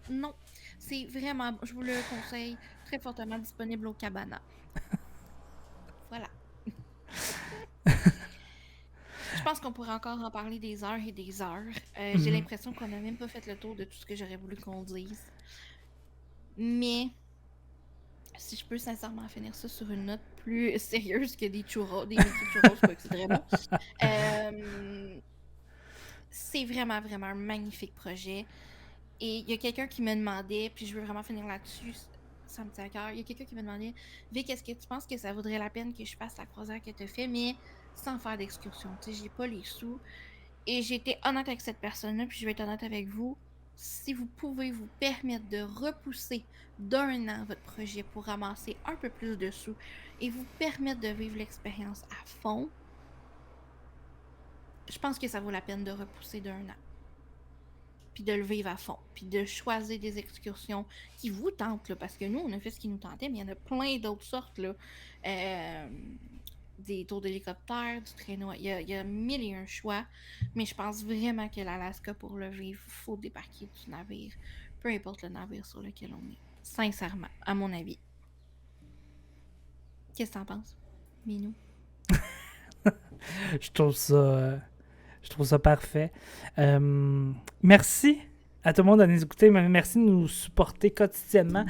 Non. C'est vraiment... Je vous le conseille très fortement, disponible au Cabana. Voilà. Je pense qu'on pourrait encore en parler des heures et des heures. J'ai l'impression qu'on n'a même pas fait le tour de tout ce que j'aurais voulu qu'on dise. Mais... si je peux sincèrement finir ça sur une note plus sérieuse que des churros, des Mickey churros, quoi que c'est très bon. C'est vraiment, vraiment un magnifique projet. Et il y a quelqu'un qui me demandait, puis je veux vraiment finir là-dessus, ça me tient à cœur. Il y a quelqu'un qui me demandait, Vic, est-ce que tu penses que ça vaudrait la peine que je fasse la croisière que tu as fait, mais sans faire d'excursion? Tu sais, j'ai pas les sous. Et j'ai été honnête avec cette personne-là, puis je vais être honnête avec vous. Si vous pouvez vous permettre de repousser d'1 an votre projet pour ramasser un peu plus de sous et vous permettre de vivre l'expérience à fond, je pense que ça vaut la peine de repousser d'1 an. Puis de le vivre à fond. Puis de choisir des excursions qui vous tentent, là, parce que nous, on a fait ce qui nous tentait, mais il y en a plein d'autres sortes, là. Des tours d'hélicoptère, du traîneau. Il y a 1001 choix, mais je pense vraiment que l'Alaska, pour le vivre, il faut débarquer du navire, peu importe le navire sur lequel on est. Sincèrement, à mon avis. Qu'est-ce que t'en penses, Minou? Je trouve ça parfait. Merci à tout le monde de nous écouter. Merci de nous supporter quotidiennement.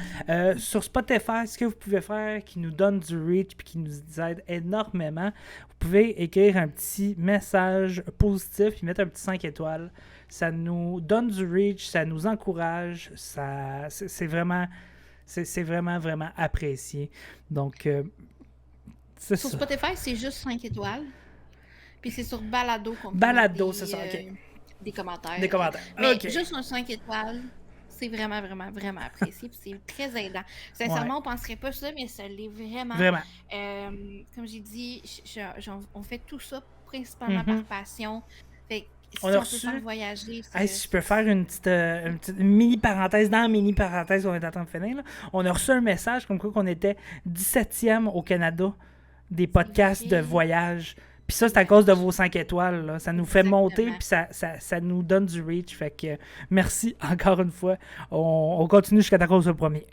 Sur Spotify, ce que vous pouvez faire qui nous donne du reach et qui nous aide énormément, vous pouvez écrire un petit message positif et mettre un petit 5 étoiles. Ça nous donne du reach, ça nous encourage. C'est vraiment, vraiment apprécié. Donc, c'est Sur ça. Spotify, c'est juste 5 étoies. Puis c'est sur Balado qu'on peut Balado, mettre c'est ça, ok. des commentaires. Des commentaires. Mais Ok. juste un 5 étoiles, c'est vraiment, vraiment, vraiment apprécié. Puis c'est très aidant. Sincèrement, on penserait pas ça, mais ça l'est vraiment. Vraiment. Comme j'ai dit, on fait tout ça principalement par passion. Fait que si on peut faire voyager... Hey, si je peux faire une petite mini-parenthèse dans la mini-parenthèse qu'on est en train de finir, là. On a reçu un message comme quoi qu'on était 17e au Canada des podcasts de voyage. Puis ça, c'est à cause de vos 5 étoiles. Là. Ça nous fait monter, puis ça nous donne du reach. Fait que merci encore une fois. On continue jusqu'à temps qu'on soit premier.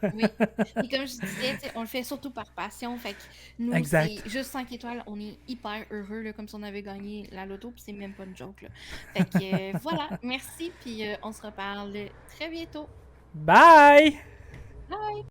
Oui. Et comme je disais, on le fait surtout par passion. Fait que nous, c'est juste 5 étoiles. On est hyper heureux, là, comme si on avait gagné la loto. Puis c'est même pas une joke. Là. Fait que voilà. Merci. Puis on se reparle très bientôt. Bye! Bye!